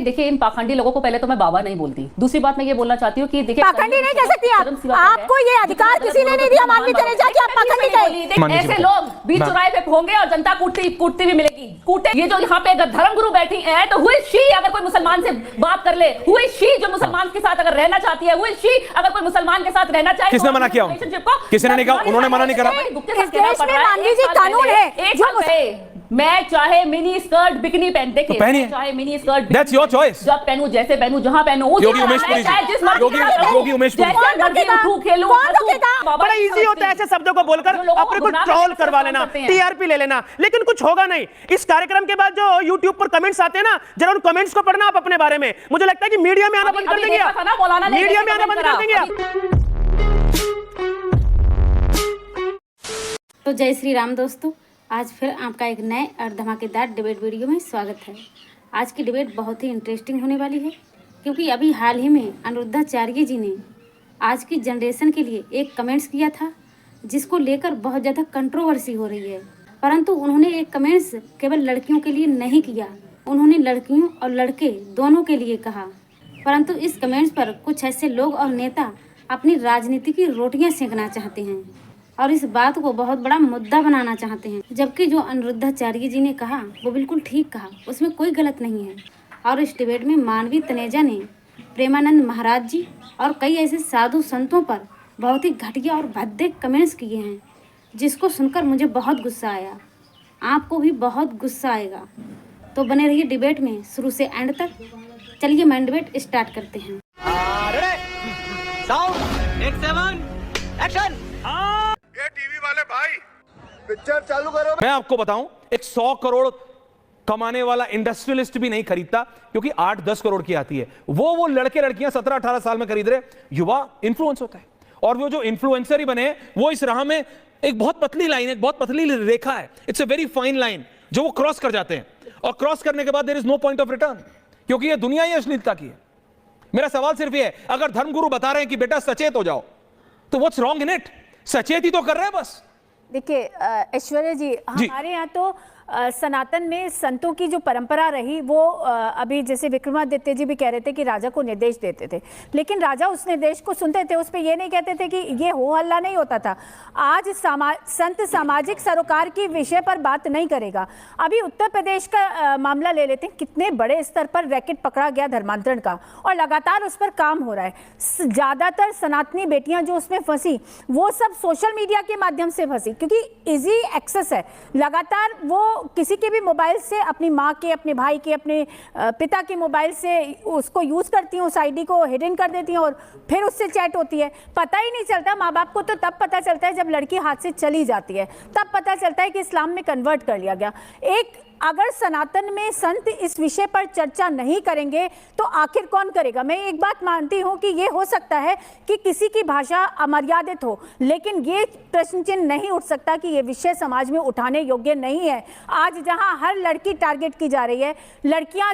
देखिए, इन पाखंडी लोगों को पहले तो मैं बाबा नहीं बोलती। दूसरी बात मैं ये बोलना चाहती हूँ कि देखिए, पाखंडी नहीं कह सकती आप। आपको ये अधिकार किसी ने नहीं दिया मानवी तनेजा कि आप पाखंडी कहें। ऐसे लोग बीच चौराहे पे होंगे और जनता कूटती भी मिलेगी। कूटे ये जो यहाँ पे अगर धर्मगुरु बैठी है तो हुई शी अगर कोई मुसलमान से बात कर ले, हुई शी जो मुसलमान के साथ अगर रहना चाहती है, हुई शी अगर कोई मुसलमान के साथ रहना चाहे। किसने मना किया? किसी ने नहीं कहा, उन्होंने मना नहीं करा। इस देश में मानवी जी कानून है जो मैं चाहे मिनी स्कर्ट बिकनी पहन देखिए, चाहे mini skirt that's your choice, जब पहनूं जैसे पहनूं जहां पहनूं, योगी उमेश पुरी योगी उमेश पुरी बड़ा इजी होता है ऐसे शब्दों को बोलकर अपने को ट्रोल करवा लेना, टीआरपी ले लेना, लेकिन कुछ होगा नहीं। इस कार्यक्रम के बाद जो यूट्यूब पर कमेंट्स आते हैं ना, जरा उन कमेंट्स को पढ़ना आप अपने बारे में। मुझे लगता है कि मीडिया में आना बंद कर देंगे, मीडिया में आना बंद कर देंगे। तो जय श्री राम दोस्तों, आज फिर आपका एक नए और धमाकेदार डिबेट वीडियो में स्वागत है। आज की डिबेट बहुत ही इंटरेस्टिंग होने वाली है, क्योंकि अभी हाल ही में अनिरुद्धाचार्य जी ने आज की जनरेशन के लिए एक कमेंट्स किया था, जिसको लेकर बहुत ज़्यादा कंट्रोवर्सी हो रही है। परंतु उन्होंने एक कमेंट्स केवल लड़कियों के लिए नहीं किया, उन्होंने लड़कियों और लड़के दोनों के लिए कहा। परंतु इस कमेंट्स पर कुछ ऐसे लोग और नेता अपनी राजनीति की रोटियाँ सेंकना चाहते हैं और इस बात को बहुत बड़ा मुद्दा बनाना चाहते हैं, जबकि जो अनिरुद्धाचार्य जी ने कहा वो बिल्कुल ठीक कहा, उसमें कोई गलत नहीं है। और इस डिबेट में मानवी तनेजा ने प्रेमानंद महाराज जी और कई ऐसे साधु संतों पर बहुत ही घटिया और भद्दे कमेंट्स किए हैं, जिसको सुनकर मुझे बहुत गुस्सा आया। आपको भी बहुत गुस्सा आएगा, तो बने रहिए डिबेट में शुरू से एंड तक। चलिए मैं डिबेट स्टार्ट करते हैं। टीवी वाले भाई पिक्चर चालू करो। मैं आपको बताऊं, एक 100 करोड़ कमाने वाला इंडस्ट्रियलिस्ट भी नहीं खरीदता, क्योंकि 8-10 करोड़ की आती है। वो लड़के लड़कियां 17-18 साल में खरीद रहे, युवा इन्फ्लुएंस होता है। और वो जो इन्फ्लुएंसर ही बने, वो इस राह में एक बहुत पतली लाइन, एक बहुत पतली रेखा है, it's a very fine line, जो वो क्रॉस कर जाते हैं। और क्रॉस करने के बाद there is no point of return, क्योंकि ये दुनिया ही अश्लीलता की है। मेरा सवाल सिर्फ ये है, अगर धर्मगुरु बता रहे हैं कि बेटा सचेत हो जाओ, तो व्हाट्स रॉन्ग इन इट? सचेत ही तो कर रहे हैं बस। देखिए ऐश्वर्या जी, हमारे यहाँ तो सनातन में संतों की जो परंपरा रही वो अभी जैसे विक्रमादित्य जी भी कह रहे थे कि राजा को निर्देश देते थे, लेकिन राजा उस निर्देश को सुनते थे, उस पर ये नहीं कहते थे कि ये हो हल्ला नहीं होता था। आज संत सामाजिक सरोकार की विषय पर बात नहीं करेगा। अभी उत्तर प्रदेश का मामला ले लेते हैं, कितने बड़े स्तर पर रैकेट पकड़ा गया धर्मांतरण का, और लगातार उस पर काम हो रहा है। ज़्यादातर सनातनी बेटियां जो उसमें फंसी, वो सब सोशल मीडिया के माध्यम से फंसी, क्योंकि इजी एक्सेस है। लगातार वो किसी के भी मोबाइल से, अपनी माँ के, अपने भाई के, अपने पिता के मोबाइल से उसको यूज़ करती हैं, उस आईडी को हिडन कर देती हैं और फिर उससे चैट होती है। पता ही नहीं चलता। माँ बाप को तो तब पता चलता है जब लड़की हाथ से चली जाती है, तब पता चलता है कि इस्लाम में कन्वर्ट कर लिया गया। अगर सनातन में संत इस विषय पर चर्चा नहीं करेंगे तो आखिर कौन करेगा? मैं एक बात मानती हूं कि ये हो सकता है कि किसी की भाषा अमर्यादित हो, लेकिन ये प्रश्न चिन्ह नहीं उठ सकता कि ये विषय समाज में उठाने योग्य नहीं है। आज जहां हर लड़की टारगेट की जा रही है, लड़कियां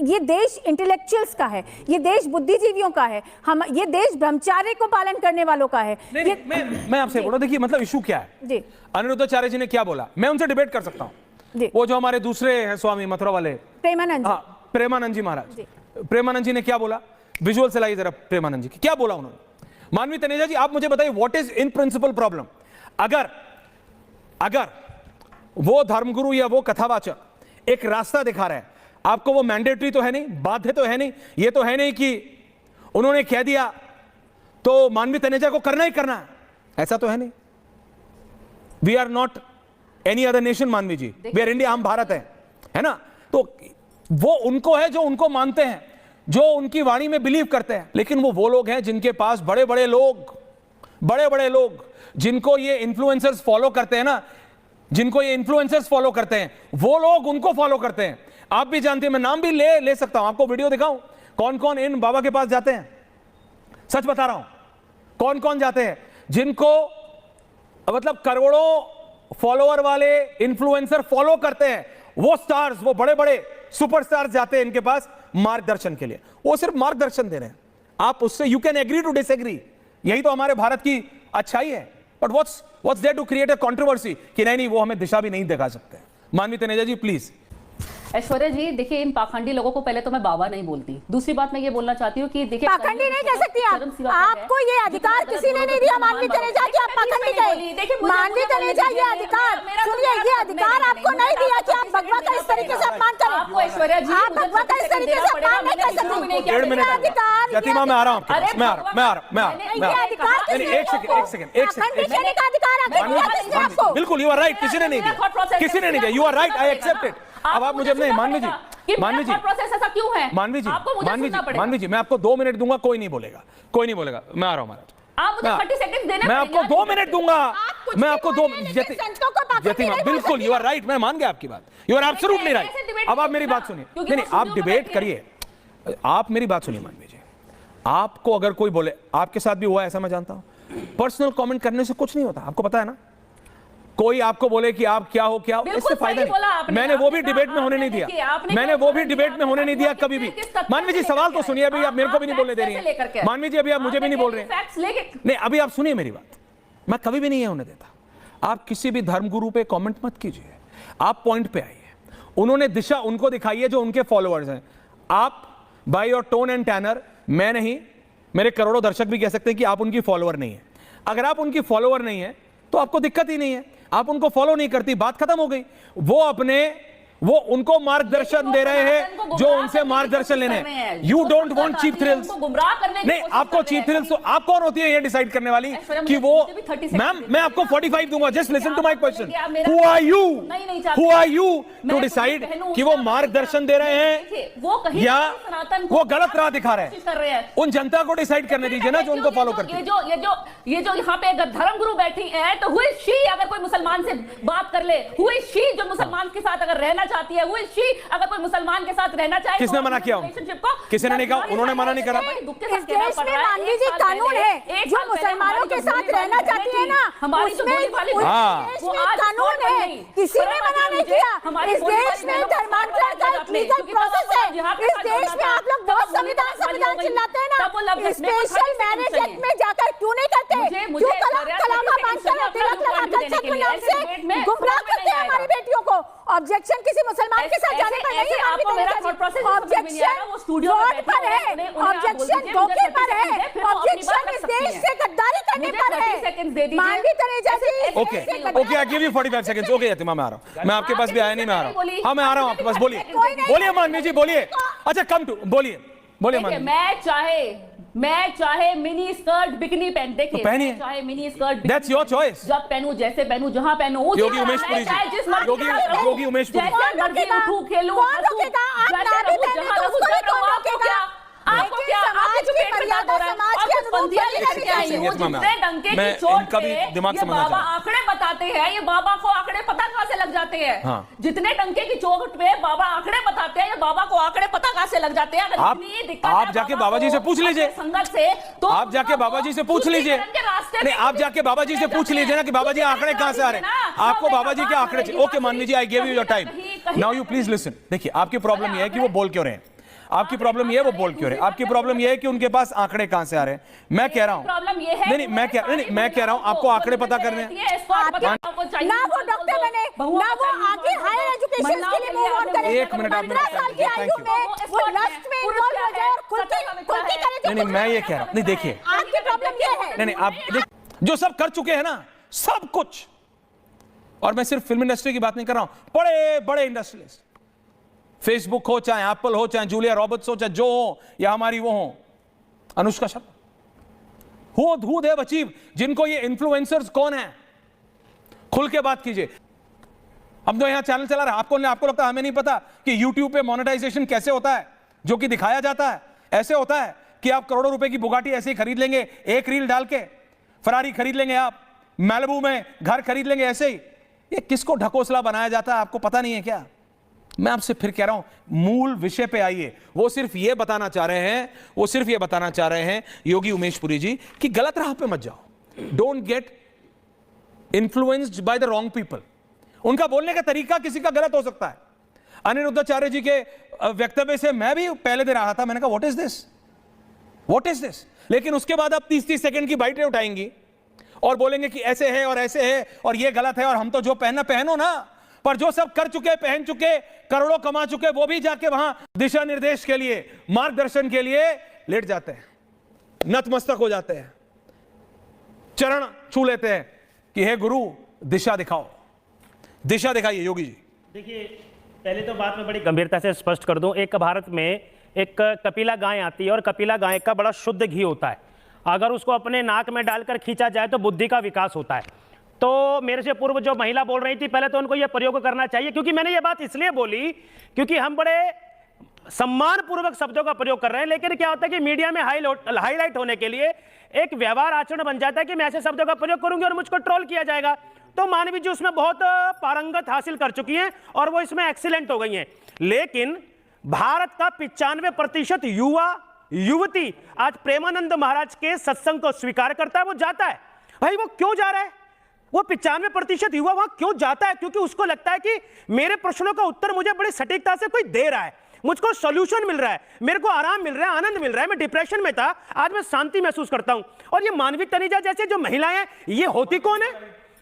ये देश इंटेलेक्चुअल्स का है, ये देश बुद्धिजीवियों का है, ये देश ब्रह्मचार्य को पालन करने वालों का है। मैं आपसे बोल रहा हूं, देखिए मतलब इशू क्या है जी। अनिरुद्धाचार्य जी ने क्या बोला, मैं उनसे डिबेट कर सकता हूं। वो जो हमारे दूसरे हैं स्वामी मथुरा वाले, प्रेमानंद जी महाराज, प्रेमानंद जी ने क्या बोला? विजुअल से लाइए जरा प्रेमानंद जी की, क्या बोला उन्होंने। मानवी तनेजा जी, आप मुझे बताइए, what is in principle problem? अगर वो धर्मगुरु या वो कथावाचक एक रास्ता दिखा रहा है, आपको वो मैंडेटरी तो है नहीं, बाध्य तो है नहीं, ये तो है नहीं कि उन्होंने कह दिया तो मानवी तनेजा को करना ही करना है, ऐसा तो है नहीं। We are not any other nation Manavi ji, we R India, हम भारत है ना? तो वो उनको है जो उनको मानते हैं, जो उनकी वाणी में बिलीव करते हैं। लेकिन वो लोग हैं जिनके पास बड़े बड़े लोग जिनको ये इन्फ्लुएंसर्स फॉलो करते हैं ना, जिनको ये इन्फ्लुएंसर्स फॉलो करते हैं, वो लोग उनको फॉलो करते हैं। आप भी जानते हैं, मैं नाम भी ले सकता हूं, आपको वीडियो दिखाऊं कौन कौन इन बाबा के पास जाते हैं। सच बता रहा हूं, कौन कौन जाते हैं, जिनको मतलब करोड़ों फॉलोअर वाले इन्फ्लुएंसर फॉलो करते हैं, वो स्टार्स, वो बड़े बड़े सुपरस्टार्स जाते हैं इनके पास मार्गदर्शन के लिए। वो सिर्फ मार्गदर्शन दे रहे हैं, आप उससे you can agree to disagree, यही तो हमारे भारत की अच्छाई है। But what's there to create a controversy कि नहीं वो हमें दिशा भी नहीं दिखा सकते। मानवी तनेजा जी प्लीज। ऐश्वर्या जी देखिए, इन पाखंडी लोगों को पहले तो मैं बाबा नहीं बोलती। दूसरी बात मैं ये बोलना चाहती हूँ कि देखिए, पाखंडी नहीं कह सकती आप। आपको ये अधिकार किसी ने नहीं दिया मानवी तनेजा कि आप पाखंडी कहें। मानवी तनेजा ये अधिकार, सुनिए, ये अधिकार आपको नहीं दिया कि आप भगवा का इस तरीके से अपमान करें। आपको ऐश्वर्या जी, आप भगवा का इस तरीके से अपमान नहीं कर सकती। 1.5 मिनट जतिमा, मैं आ रहा हूँ, मैं आ रहा हूँ। बिल्कुल, यू आर राइट, किसी ने नहीं दिया, किसी ने नहीं दिया, you are right, I accept it. अब आप मुझे अपने मानवी जी, मानवी जी, प्रोसेस ऐसा क्यों है? मानवी जी, आपको मुझे सुनना पड़ेगा। मानवी जी, मैं आपको 2 मिनट दूंगा, कोई नहीं बोलेगा, कोई नहीं बोलेगा। मैं आ रहा हूँ महाराज, आप मुझे 30 सेकंड देना, मैं आपको 2 मिनट दूंगा, मैं आपको 2 जतिमा, बिल्कुल यू आर राइट, मैं मान गया आपकी बात, यू आर एब्सोल्युटली राइट। अब आप मेरी बात सुनिए, नहीं नहीं, आप डिबेट करिए, आप मेरी बात सुनिए मानवी जी। आपको अगर कोई बोले, आपके साथ भी हुआ ऐसा मैं जानता हूं, पर्सनल कमेंट करने से कुछ नहीं होता, आपको पता है ना। कोई आपको बोले कि आप क्या हो, क्या हो, इससे फायदा नहीं। मैंने वो भी डिबेट में होने नहीं दिया, मैंने वो भी डिबेट में होने नहीं दिया कभी भी। मानवी जी सवाल तो सुनिए, अभी आप मेरे को भी नहीं बोलने दे रही हैं मानवी जी, अभी आप मुझे भी नहीं बोल रहे हैं। नहीं, अभी आप सुनिए मेरी बात, मैं कभी भी नहीं है होने देता। आप किसी भी धर्मगुरु पे कमेंट मत कीजिए, आप पॉइंट पे आइए। उन्होंने दिशा उनको दिखाई है जो उनके फॉलोअर्स हैं। आप by your tone and tenor, मैं नहीं, मेरे करोड़ों दर्शक भी कह सकते हैं कि आप उनकी फॉलोअर नहीं है। अगर आप उनकी फॉलोअर नहीं है तो आपको दिक्कत ही नहीं है, आप उनको फॉलो नहीं करती, बात खत्म हो गई। वो उनको मार्गदर्शन दे रहे हैं जो उनसे मार्गदर्शन लेने हैं। You don't want cheap thrills, नहीं आपको चीप थ्रिल्स, आप कौन होती है ये डिसाइड करने वाली कि वो? मैम मैं आपको 45 दूंगा, just listen to my question, who are you to decide कि वो मार्गदर्शन दे रहे हैं या वो गलत राह दिखा रहे हैं? उन जनता को डिसाइड करने दीजिए ना जो उनको फॉलो करती है। ये जो यहाँ पे धर्मगुरु बैठी है, तो हुई शी अगर कोई मुसलमान से बात कर ले, हुई शी जो मुसलमान के साथ अगर रहना चाहती है, हुई शी अगर कोई मुसलमान के साथ रहना चाहे। किसने मना किया? किसी ने नहीं कहा, उन्होंने मना नहीं करा। इस देश में मानवी जी कानून है, जो मुसलमानों के साथ रहना चाहती है ना, उसमें कानून है, किसी ने मना नहीं किया। इस देश में धर्मांतरण का एक लीगल प्रोसेस है। इस देश में आप लोग बहुत संविधान चिल्लाते हैं ना, स्पेशल मैरिज एक्ट में जाकर क्यों नहीं करते? क्यों कलामा बांधकर तिलक लगाकर छत्र नाम से गुमराह करते हैं हमारी बेटियों को? ऑब्जेक्शन किसी मुसलमान के साथ जाने पर नहीं है, ऑब्जेक्शन फ्रॉड पर है, ऑब्जेक्शन धोखे पर है, ऑब्जेक्शन इस देश से गद्दारी करने पर है। Manvi Taneja ji, okay I give you 45 seconds. Okay Yatima, मैं आ रहा हूं, मैं आपके पास भी आया नहीं, मैं आ रहा हूं। हाँ मैं आ रहा हूं आपके पास, बोलिए बोलिए मानवी जी, बोलिए। अच्छा कम टू, बोलिए बोलिए मानवी। मैं चाहे मिनी स्कर्ट बिकनी पहन, देखिए पहनिए, चाहे mini skirt, that's your choice, जब पहनूं, जैसे पहनूं, जहां पहनूं, योगी उमेश पुरी जी, योगी उमेश पुरी, जैसे मर्जी उठूं, खेलूं, आपको क्या आपके पेट में दर्द हो रहा है? आपको पंदियां लेके आई हो, जितने डंके की चोट पे ये बाबा आंकड़े बताते हैं, ये बाबा को आंकड़े पता कहां से लग जाते हैं? हाँ। जितने डंके की चोट पे बाबा आंकड़े बताते हैं, ये बाबा को आंकड़े पता कहां से लग जाते हैं? आप जाके बाबा जी से पूछ लीजिए, संगत से, तो आप जाके बाबा जी से पूछ लीजिए, नहीं आप जाके बाबा जी से पूछ लीजिए ना कि बाबा जी आंकड़े कहां से आ रहे हैं, आपको बाबा जी के आंकड़े। Okay Manvi ji, I give you your time, now you please listen. देखिए आपकी प्रॉब्लम ये है कि वो बोल क्यों रहे हैं, आपकी प्रॉब्लम ये है वो बोल क्यों रहे, आपकी प्रॉब्लम ये है कि उनके पास आंकड़े कहां से आ रहे हैं। मैं कह रहा हूं, नहीं मैं कह रहा हूं आपको आंकड़े पता करने हैं ना, वो डॉक्टर बने ना, वो आगे हायर एजुकेशन के लिए मूव ऑन करें। 1 मिनट आप, 15 साल की आयु में वो लस्ट में इन्वॉल्व हो जाए और खुलती करे। नहीं मैं ये कह रहा हूं, नहीं देखिए आपकी प्रॉब्लम ये है, नहीं आप जो सब कर चुके हैं ना सब कुछ, और मैं सिर्फ फिल्म इंडस्ट्री की बात नहीं कर रहा हूं, बड़े बड़े इंडस्ट्रियलिस्ट, फेसबुक हो चाहे एप्पल हो चाहे जूलिया रॉबर्ट्स हो चाहे जो हो या हमारी वो हो Anushka Sharma, who they have achieve, जिनको ये इन्फ्लुएंसर्स कौन है, खुल के बात कीजिए। हम तो यहां चैनल चला रहे हैं, आपको लगता है हमें नहीं पता कि YouTube पे मोनेटाइजेशन कैसे होता है, जो कि दिखाया जाता है। ऐसे होता है कि आप करोड़ों रुपए की बुगाटी ऐसे ही खरीद लेंगे, एक रील डाल के फरारी खरीद लेंगे, आप मैलिबू में घर खरीद लेंगे ऐसे ही। ये किसको ढकोसला बनाया जाता है, आपको पता नहीं है क्या? मैं आपसे फिर कह रहा हूं, मूल विषय पे आइए। वो सिर्फ ये बताना चाह रहे हैं योगी उमेश पुरी जी कि गलत राह पे मत जाओ, don't get influenced by the wrong people. उनका बोलने का तरीका किसी का गलत हो सकता है। अनिरुद्धाचार्य जी के वक्तव्य से मैं भी पहले दे रहा था, मैंने कहा व्हाट इज दिस, लेकिन उसके बाद आप 30-30 सेकंड की बाइटें उठाएंगी और बोलेंगे कि ऐसे है और ऐसे है और ये गलत है और हम तो जो पहनना पहनो ना, पर जो सब कर चुके, पहन चुके, करोड़ों कमा चुके, वो भी जाके वहां दिशा निर्देश के लिए, मार्गदर्शन के लिए लेट जाते हैं, नतमस्तक हो जाते हैं, चरण छू लेते हैं कि हे गुरु दिशा दिखाओ, दिशा दिखाइए योगी जी। देखिए, पहले तो बात मैं बड़ी गंभीरता से स्पष्ट कर दूं, एक भारत में एक कपिला गाय आती है और कपिला गाय का बड़ा शुद्ध घी होता है, अगर उसको अपने नाक में डालकर खींचा जाए तो बुद्धि का विकास होता है। तो मेरे से पूर्व जो महिला बोल रही थी, पहले तो उनको यह प्रयोग करना चाहिए, क्योंकि मैंने ये बात इसलिए बोली क्योंकि हम बड़े सम्मान पूर्वक शब्दों का प्रयोग कर रहे हैं, लेकिन क्या होता है कि मीडिया में हाईलाइट होने के लिए एक व्यवहार आचरण बन जाता है कि मैं ऐसे शब्दों का प्रयोग करूंगी और मुझको ट्रोल किया जाएगा। तो मानवी जी उसमें बहुत पारंगत हासिल कर चुकी हैं और वो इसमें एक्सीलेंट हो गई हैं, लेकिन भारत का 95% युवा युवती आज प्रेमानंद महाराज के सत्संग को स्वीकार करता है, वो जाता है। भाई वो क्यों जा रहा है? वो 95% युवा वहां क्यों जाता है? क्योंकि उसको लगता है कि मेरे प्रश्नों का उत्तर मुझे बड़ी सटीकता से कोई दे रहा है, मुझको सॉल्यूशन मिल रहा है, मेरे को आराम मिल रहा है, आनंद मिल रहा है। मैं डिप्रेशन में था, आज मैं शांति महसूस करता हूं। और ये मानवी तनीजा जैसे जो महिलाएं हैं, ये होती कौन है?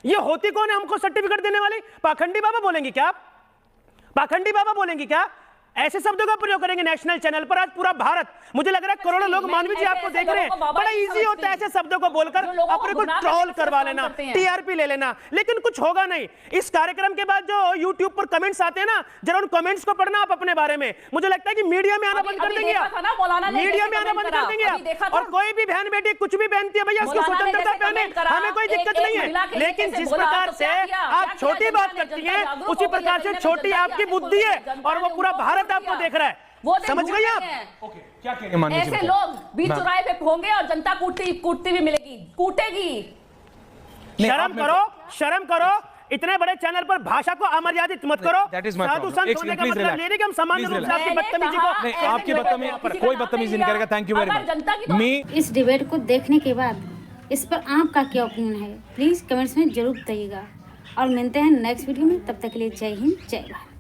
ये होती कौन है हमको सर्टिफिकेट देने वाली? पाखंडी बाबा बोलेंगे क्या आप? पाखंडी बाबा बोलेंगे क्या? ऐसे शब्दों का प्रयोग करेंगे नेशनल चैनल पर? आज पूरा भारत, मुझे लग रहा है करोड़ों लोग मानवी जी आपको देख रहे हैं, बड़ा इजी होता है ऐसे शब्दों को बोलकर अपने को ट्रोल करवा लेना, टीआरपी ले लेना, लेकिन कुछ होगा नहीं। इस कार्यक्रम के बाद जो यूट्यूब पर कमेंट्स आते हैं ना, जरा उन कमेंट्स को पढ़ना आप अपने बारे में। मुझे लगता है कि मीडिया में आना बंद कर देंगे आप, मीडिया में आना बंद कर देंगे आप। और कोई भी बहन बेटी कुछ भी पहनती है भैया, उसकी स्वतंत्रता पहने, हमें कोई दिक्कत नहीं है, लेकिन जिस प्रकार से आप छोटी बात करती हैं, उसी प्रकार से छोटी आपकी बुद्धि है और वो पूरा भारत आपको देख रहा है। वो समझ गए आप? ओके, क्या कहेंगे माननीय जी? ऐसे लोग बीच चौराहे पे होंगे और जनता कूटती भी मिलेगी, कूटेगी। शर्म करो, शर्म करो। इतने बड़े चैनल पर भाषा को अमर्यादित मत करो। साधु संत होने का मतलब ये नहीं कि हम सामान्य रूप से आपकी बदतमीजी को, नहीं, आपकी बदतमीजी कोई बदतमीजी नहीं करेगा। Thank you very much. मी इस डिबेट को देखने के बाद इस पर आपका क्या ओपिनियन है, प्लीज़ कमेंट्स में जरूर बताइएगा और मिलते हैं नेक्स्ट वीडियो में। तब तक के लिए जय हिंद, जय भारत।